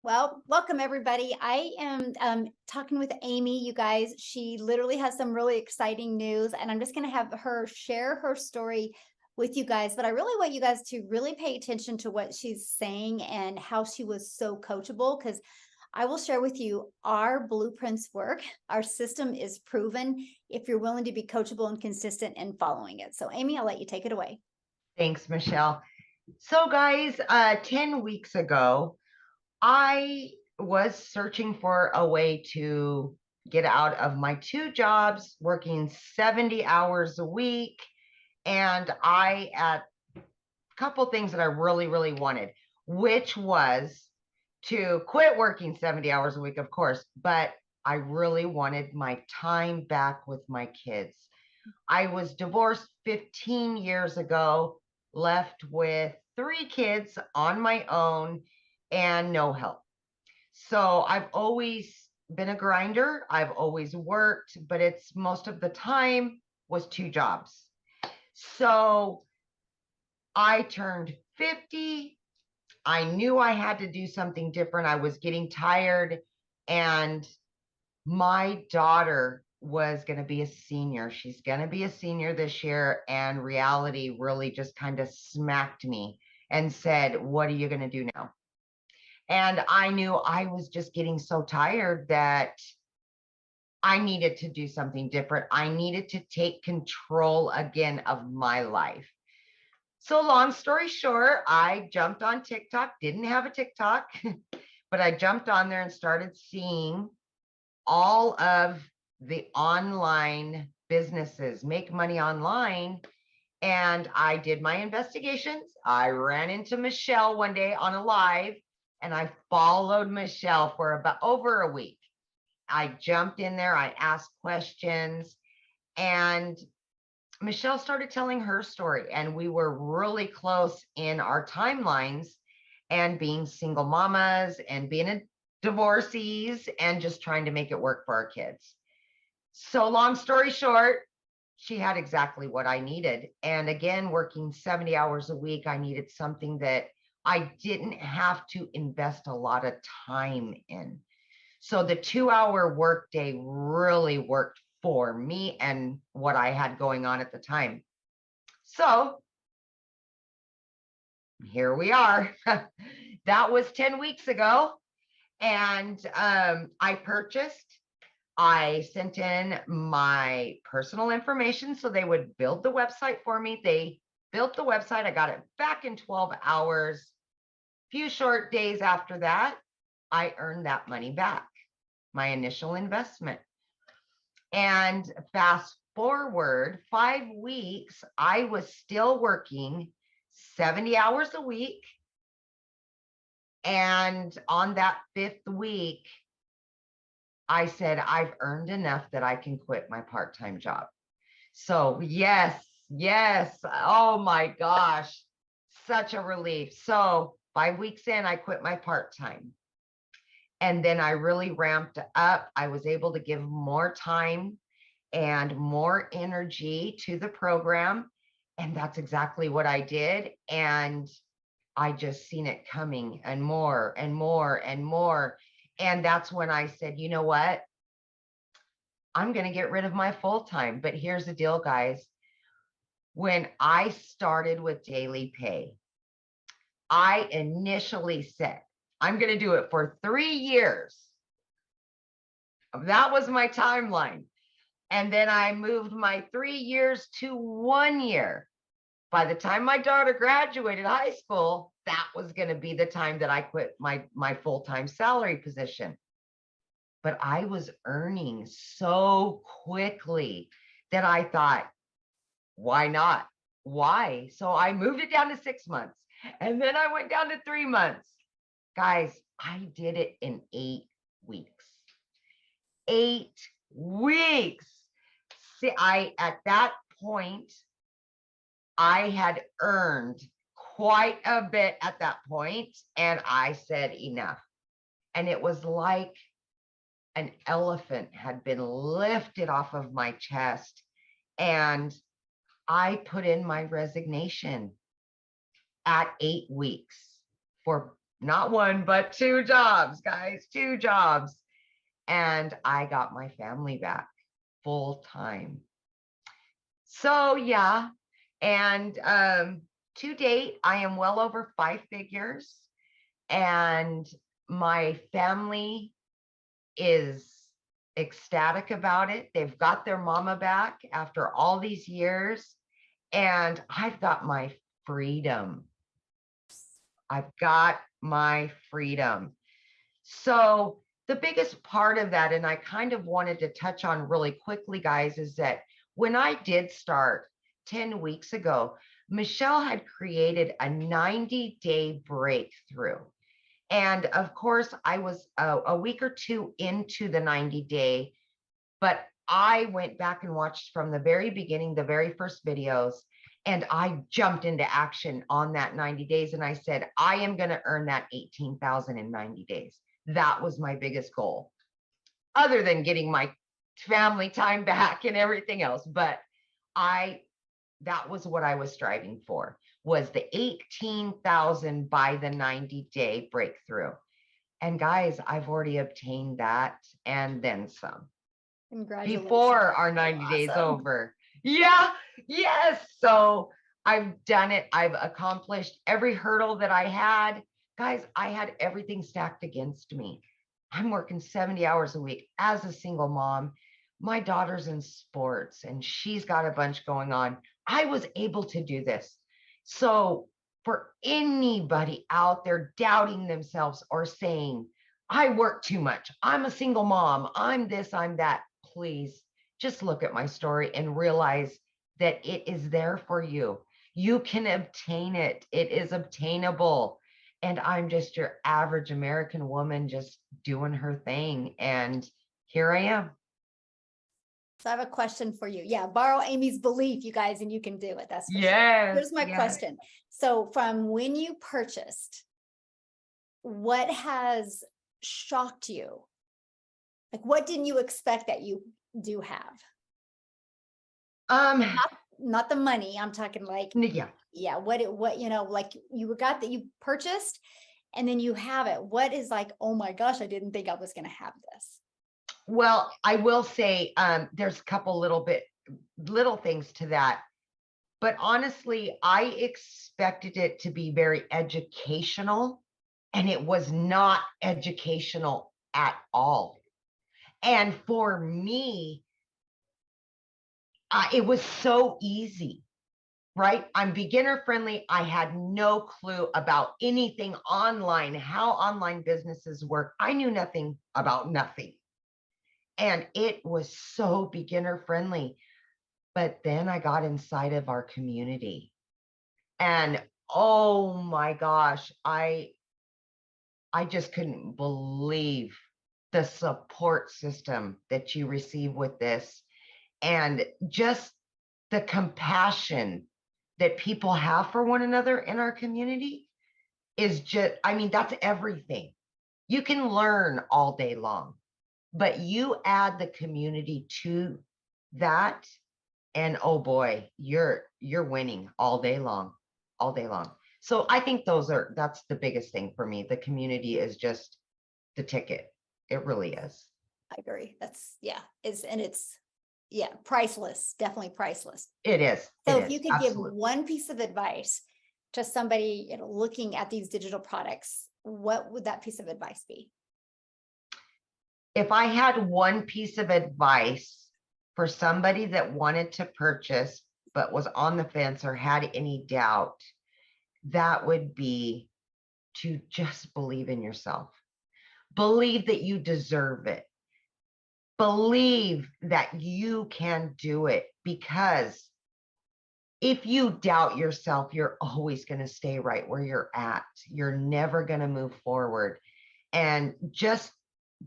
Well, welcome everybody. I am talking with Amy, you guys. She literally has some really exciting news, and I'm just going to have her share her story with you guys. But I really want you guys to really pay attention to what she's saying and how she was so coachable, because I will share with you our blueprints work. Our system is proven if you're willing to be coachable and consistent in following it. So, Amy, I'll let you take it away. Thanks, Michelle. So, guys, 10 weeks ago, I was searching for a way to get out of my two jobs, working 70 hours a week. And I had a couple things that I really, really wanted, which was to quit working 70 hours a week, of course, but I really wanted my time back with my kids. I was divorced 15 years ago, left with three kids on my own and no help. So I've always been a grinder. I've always worked, but it's most of the time was two jobs. So I turned 50. I knew I had to do something different. I was getting tired, and my daughter was going to be a senior. She's going to be a senior this year. And reality really just kind of smacked me and said, "What are you going to do now?" And I knew I was just getting so tired that I needed to do something different. I needed to take control again of my life. So, long story short, I jumped on TikTok, didn't have a TikTok, but I jumped on there and started seeing all of the online businesses make money online. And I did my investigations. I ran into Michelle one day on a live, and I followed Michelle for about over a week. I jumped in there, I asked questions, and Michelle started telling her story. And we were really close in our timelines, and being single mamas and being a divorcees and just trying to make it work for our kids. So, long story short, she had exactly what I needed. And again, working 70 hours a week, I needed something that I didn't have to invest a lot of time in. So the 2-hour workday really worked for me and what I had going on at the time. So here we are. That was 10 weeks ago. And I sent in my personal information so they would build the website for me. They built the website. I got it back in 12 hours. Few short days after that, I earned that money back, my initial investment. And fast forward 5 weeks, I was still working 70 hours a week. And on that fifth week, I said, I've earned enough that I can quit my part-time job. So yes, yes. Oh my gosh, such a relief. So 5 weeks in, I quit my part-time. And then I really ramped up. I was able to give more time and more energy to the program. And that's exactly what I did. And I just seen it coming, and more and more and more. And that's when I said, you know what? I'm going to get rid of my full time. But here's the deal, guys. When I started with daily pay, I initially said, I'm going to do it for 3 years. That was my timeline. And then I moved my 3 years to 1 year. By the time my daughter graduated high school, that was going to be the time that I quit my full-time salary position. But I was earning so quickly that I thought, why not? Why? So I moved it down to 6 months, and then I went down to 3 months. Guys, I did it in 8 weeks. 8 weeks. See, at that point, I had earned quite a bit at that point, and I said enough. And it was like an elephant had been lifted off of my chest, and I put in my resignation at 8 weeks for not one, but 2 jobs, guys, 2 jobs. And I got my family back full time. So yeah. And to date, I am well over 5 figures, and my family is ecstatic about it. They've got their mama back after all these years, and I've got my freedom. I've got my freedom. So the biggest part of that, and I kind of wanted to touch on really quickly, guys, is that when I did start 10 weeks ago, Michelle had created a 90-day breakthrough. And of course, I was a week or two into the 90-day, but I went back and watched from the very beginning, the very first videos, and I jumped into action on that 90 days. And I said, I am going to earn that 18,000 in 90 days. That was my biggest goal, other than getting my family time back and everything else. But that was what I was striving for, was the 18,000 by the 90-day breakthrough. And guys, I've already obtained that and then some Congratulations. before our 90 days over. Yeah, yes. So I've done it. I've accomplished every hurdle that I had. Guys, I had everything stacked against me. I'm working 70 hours a week as a single mom. My daughter's in sports and she's got a bunch going on. I was able to do this. So for anybody out there doubting themselves or saying, I work too much, I'm a single mom, I'm this, I'm that, please just look at my story and realize that it is there for you. You can obtain it. It is obtainable. And I'm just your average American woman just doing her thing. And here I am. So I have a question for you. Yeah, borrow Amy's belief, you guys, and you can do it. That's for sure. Yes. Here's my question. So from when you purchased, what has shocked you? Like, what didn't you expect that you do have? Not the money. I'm talking like, yeah. What, like you got that you purchased and then you have it. What is like, oh my gosh, I didn't think I was going to have this. Well, I will say there's a couple little things to that. But honestly, I expected it to be very educational, and it was not educational at all. And for me, it was so easy, right? I'm beginner friendly. I had no clue about anything online, how online businesses work. I knew nothing about nothing. And it was so beginner friendly. But then I got inside of our community, and oh my gosh, I just couldn't believe the support system that you receive with this, and just the compassion that people have for one another in our community is just, I mean, that's everything. You can learn all day long, but you add the community to that, and oh boy, you're winning all day long, all day long. So I think that's the biggest thing for me. The community is just the ticket. It really is. I agree. It's priceless, definitely priceless. It is. So if you could give one piece of advice to somebody, looking at these digital products, what would that piece of advice be? If I had one piece of advice for somebody that wanted to purchase but was on the fence or had any doubt, that would be to just believe in yourself. Believe that you deserve it. Believe that you can do it, because if you doubt yourself, you're always going to stay right where you're at. You're never going to move forward. And just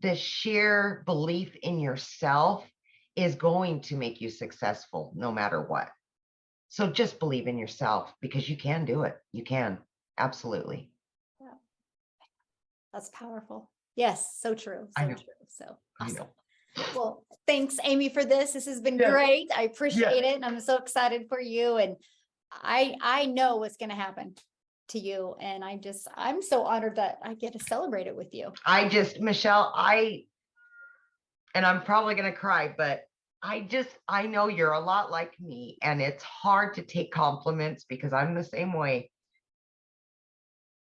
the sheer belief in yourself is going to make you successful no matter what. So just believe in yourself, because you can do it. You can. Absolutely. Yeah. That's powerful. Yes. So true. So true. So awesome. I know. Well, thanks, Amie, for this. This has been great. I appreciate it. And I'm so excited for you. And I know what's going to happen. to you. And I'm so honored that I get to celebrate it with you. Michelle, and I'm probably going to cry, but I know you're a lot like me, and it's hard to take compliments because I'm the same way.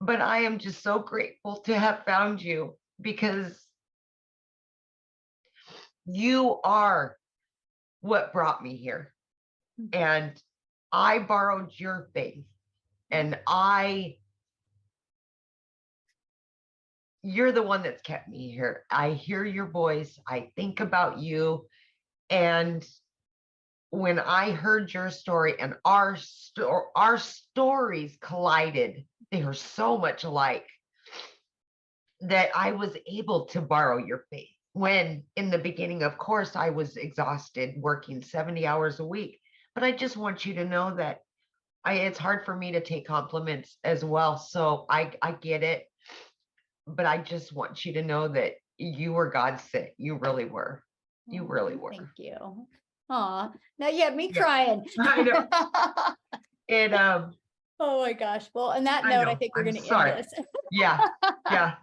But I am just so grateful to have found you, because you are what brought me here. And I borrowed your faith, and you're the one that's kept me here. I hear your voice. I think about you. And when I heard your story and our stories collided, they are so much alike, that I was able to borrow your faith. When in the beginning, of course, I was exhausted working 70 hours a week. But I just want you to know that it's hard for me to take compliments as well. So I get it. But I just want you to know that you were God sent. You really were. You really were. Thank you. Aw, now you have me Yeah, crying. I know. And Oh my gosh. Well, on that I note, I know. think we're I'm going to end sorry. this. Yeah. Yeah.